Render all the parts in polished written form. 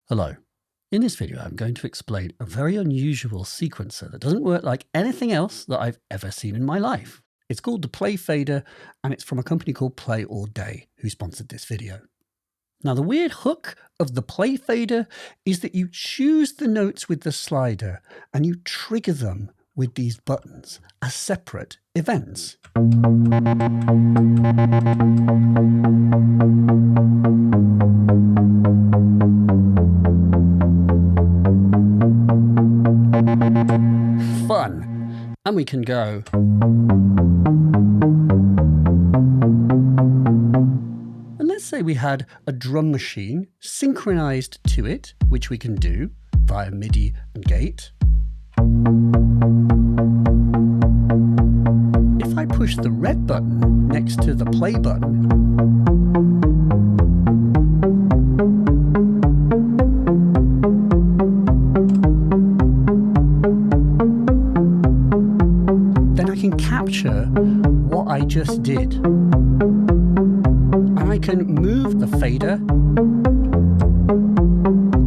Hello. In this video, I'm going to explain a very unusual sequencer that doesn't work like anything else that I've ever seen in my life. It's called the Playfader, and it's from a company called Play All Day, who sponsored this video. Now, the weird hook of the Playfader is that you choose the notes with the slider and you trigger them with these buttons as separate events. Fun. And we can go. And let's say we had a drum machine synchronized to it, which we can do via MIDI and gate. If I push the red button next to the play button, then I can capture what I just did. And I can move the fader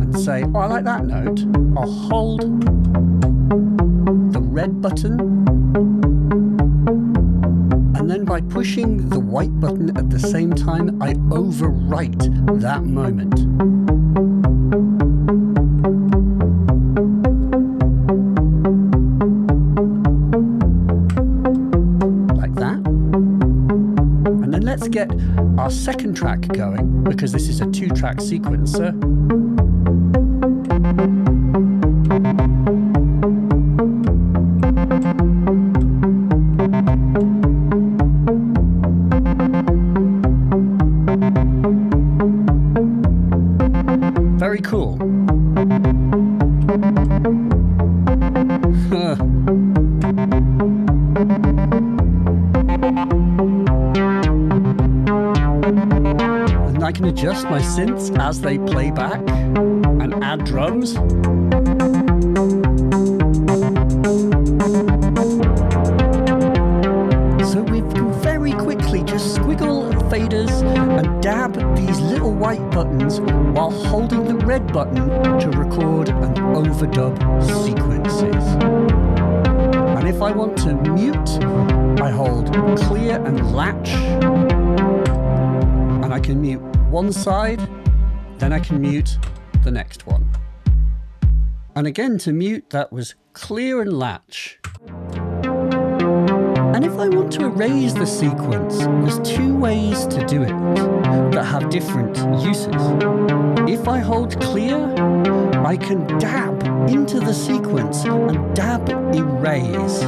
and say, oh, I like that note. I'll hold the red button, and then by pushing the white button at the same time, I overwrite that moment. Like that. And then let's get our second track going, because this is a 2-track sequencer. Very cool. And I can adjust my synths as they play back and add drums. So we can very quickly just squiggle faders and dab these little white buttons while holding the red button to record and overdub sequences. And if I want to mute, I hold clear and latch, and I can mute one side, then I can mute the next one. And again, to mute, that was clear and latch. And if I want to erase the sequence, there's 2 ways to do it that have different uses. If I hold clear, I can dab into the sequence and dab erase.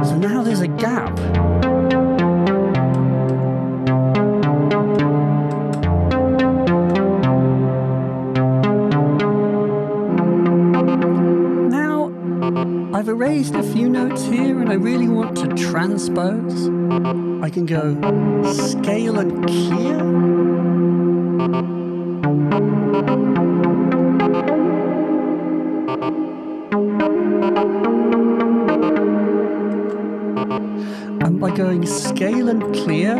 So now there's a gap. I've erased a few notes here and I really want to transpose. I can go scale and clear. And by going scale and clear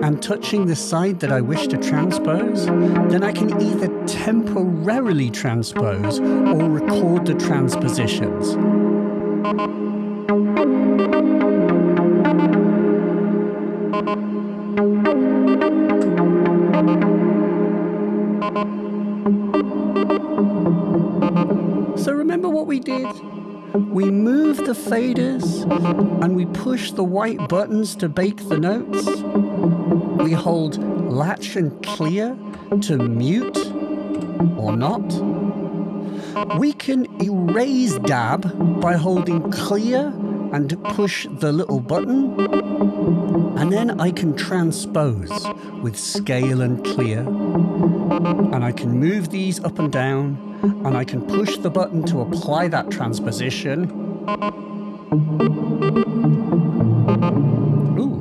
and touching the side that I wish to transpose, then I can either temporarily transpose or record the transpositions. So remember what we did? We move the faders and we push the white buttons to bake the notes. We hold latch and clear to mute or not. We can erase dab by holding clear and push the little button. And then I can transpose with scale and clear. And I can move these up and down, and I can push the button to apply that transposition. Ooh.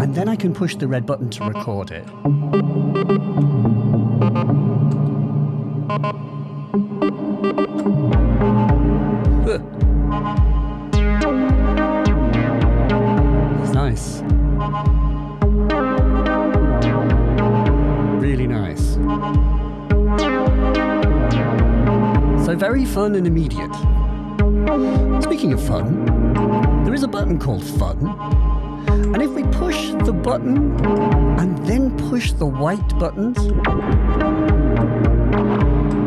And then I can push the red button to record it. very fun and immediate. Speaking of fun, there is a button called Fun, and if we push the button and then push the white buttons,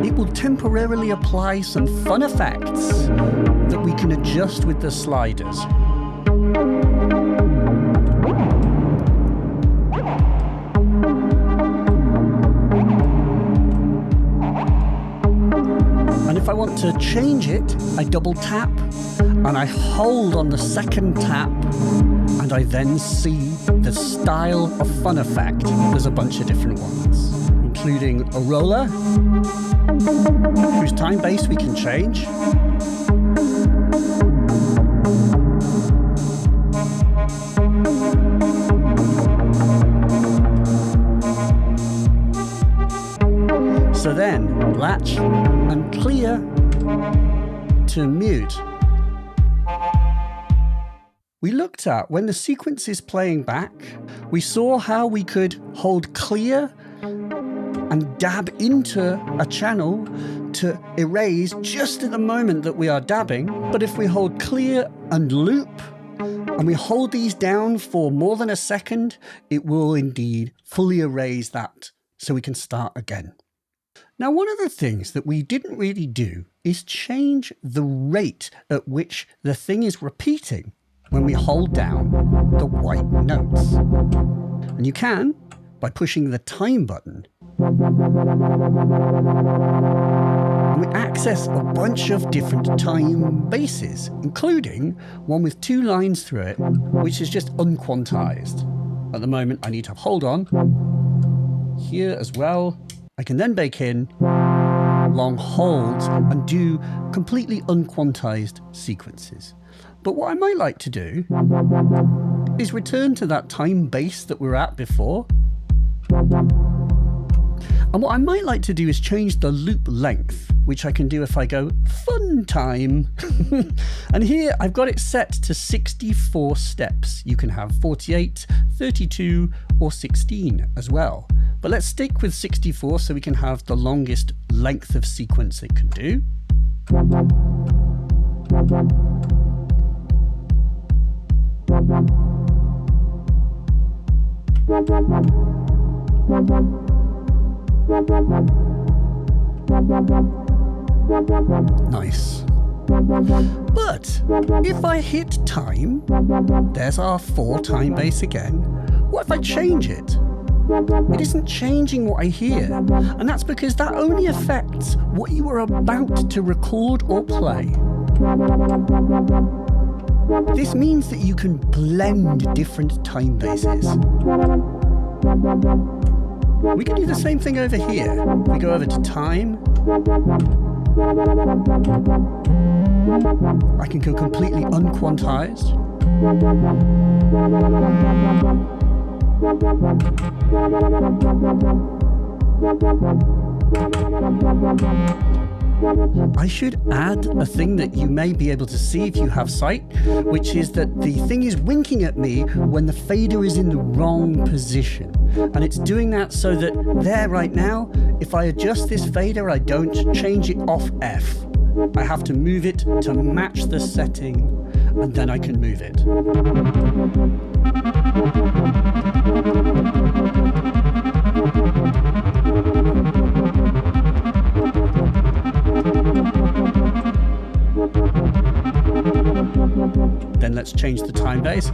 it will temporarily apply some fun effects that we can adjust with the sliders. And if I want to change it, I double tap and I hold on the second tap, and I then see the style of fun effect. There's a bunch of different ones, including a roller, whose time base we can change. So then, latch and clear to mute. We looked at when the sequence is playing back, we saw how we could hold clear and dab into a channel to erase just at the moment that we are dabbing. But if we hold clear and loop, and we hold these down for more than a second, it will indeed fully erase that, so we can start again. Now, one of the things that we didn't really do is change the rate at which the thing is repeating when we hold down the white notes. And you can by pushing the time button. And we access a bunch of different time bases, including one with 2 lines through it, which is just unquantized. At the moment, I need to hold on here as well. I can then bake in long holds and do completely unquantized sequences. But what I might like to do is return to that time base that we were at before. And what I might like to do is change the loop length, which I can do if I go fun time. And here I've got it set to 64 steps. You can have 48, 32, or 16 as well. But let's stick with 64 so we can have the longest length of sequence it can do. Nice. But if I hit time, there's our 4 time base again. What if I change it? It isn't changing what I hear, and that's because that only affects what you are about to record or play. This means that you can blend different time bases. We can do the same thing over here. We go over to time. I can go completely unquantized. I should add a thing that you may be able to see if you have sight, which is that the thing is winking at me when the fader is in the wrong position. And it's doing that so that there right now, if I adjust this fader, I don't change it off F. I have to move it to match the setting, and then I can move it. Then let's change the time base.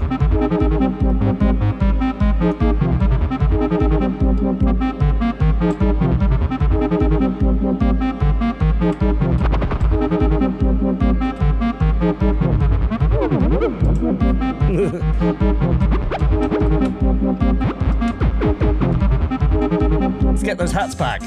Let's get those hats back.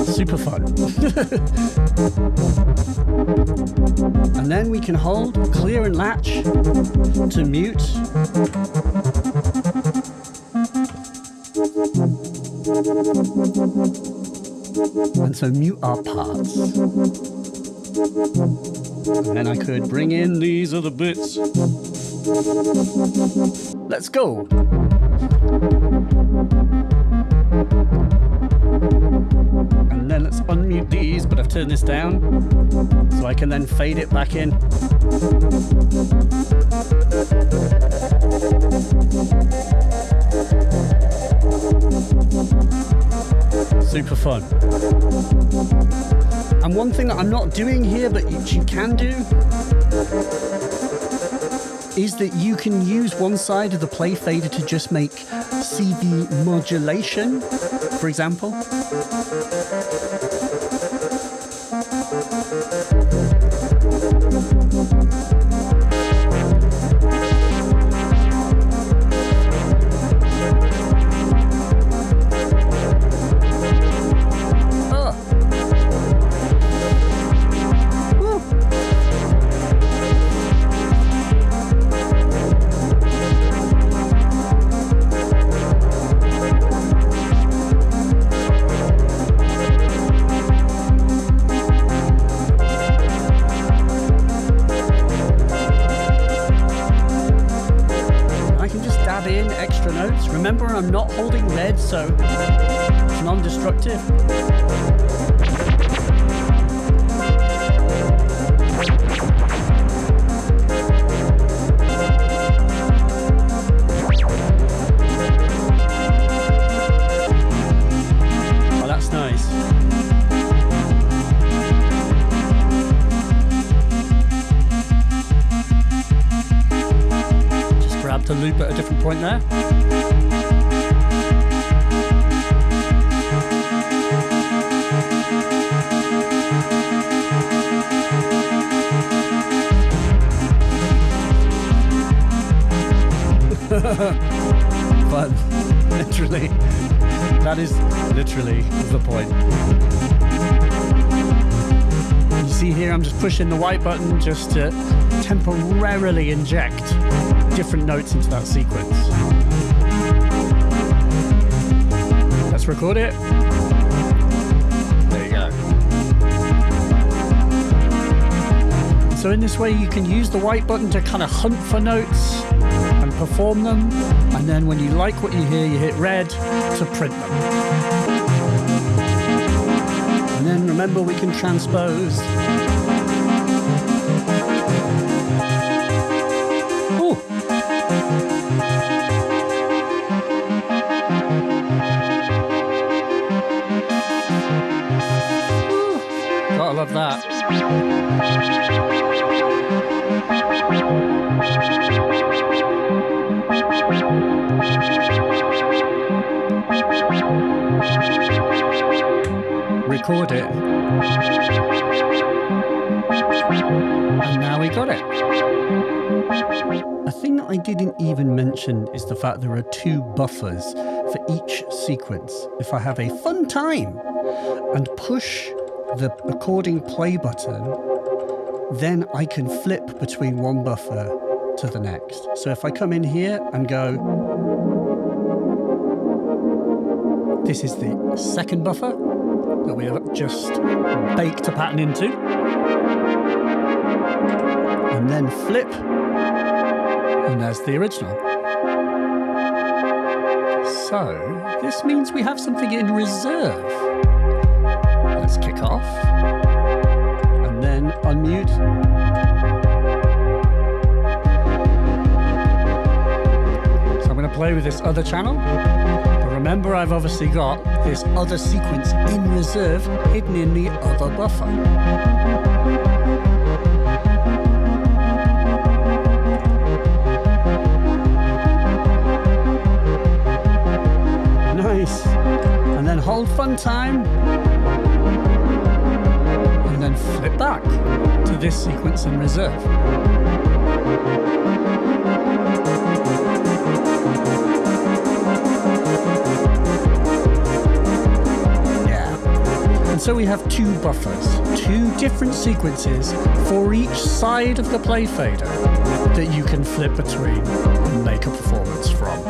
Super fun. And then we can hold clear and latch to mute. And so mute our parts. And then I could bring in these other bits. Let's go. And then let's unmute these, but I've turned this down so I can then fade it back in. Super fun. And one thing that I'm not doing here, but you can do, is that you can use one side of the Playfader to just make CV modulation, for example. Remember, I'm not holding red, so it's non-destructive. Oh, that's nice. Just grab the loop at a different point there. Fun, literally. That is literally the point. You see here, I'm just pushing the white button just to temporarily inject different notes into that sequence. Let's record it. There you go. So in this way, you can use the white button to kind of hunt for notes and perform them, and then when you like what you hear, you hit red to print them. And then remember, we can transpose. Ooh. Ooh. Gotta love that. Record it. And now we got it. A thing that I didn't even mention is the fact there are 2 buffers for each sequence. If I have a fun time and push the recording play button, then I can flip between one buffer to the next. So if I come in here and go, this is the second buffer that we have just baked a pattern into, and then flip, and there's the original. So this means we have something in reserve. Let's kick off, and then unmute. So I'm going to play with this other channel. Remember, I've obviously got this other sequence in reserve hidden in the other buffer. Nice. And then hold fun time. And then flip back to this sequence in reserve. And so we have 2 buffers, 2 different sequences for each side of the Playfader that you can flip between and make a performance from.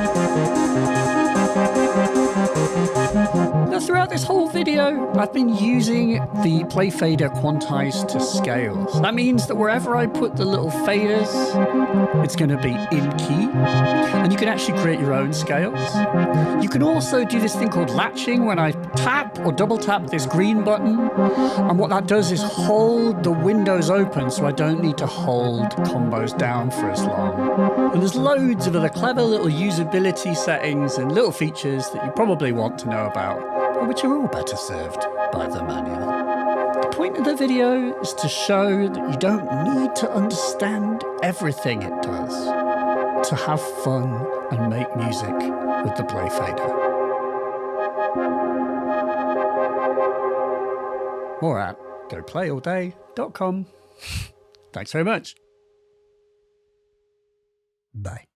throughout this whole video, I've been using the Playfader quantized to scales. That means that wherever I put the little faders, it's going to be in key. And you can actually create your own scales. You can also do this thing called latching when I tap or double tap this green button. And what that does is hold the windows open so I don't need to hold combos down for as long. And there's loads of other clever little usability settings and little features that you probably want to know about, but which are all better served by the manual. The point of the video is to show that you don't need to understand everything it does to have fun and make music with the Playfader. More at goplayallday.com. Thanks very much. Bye.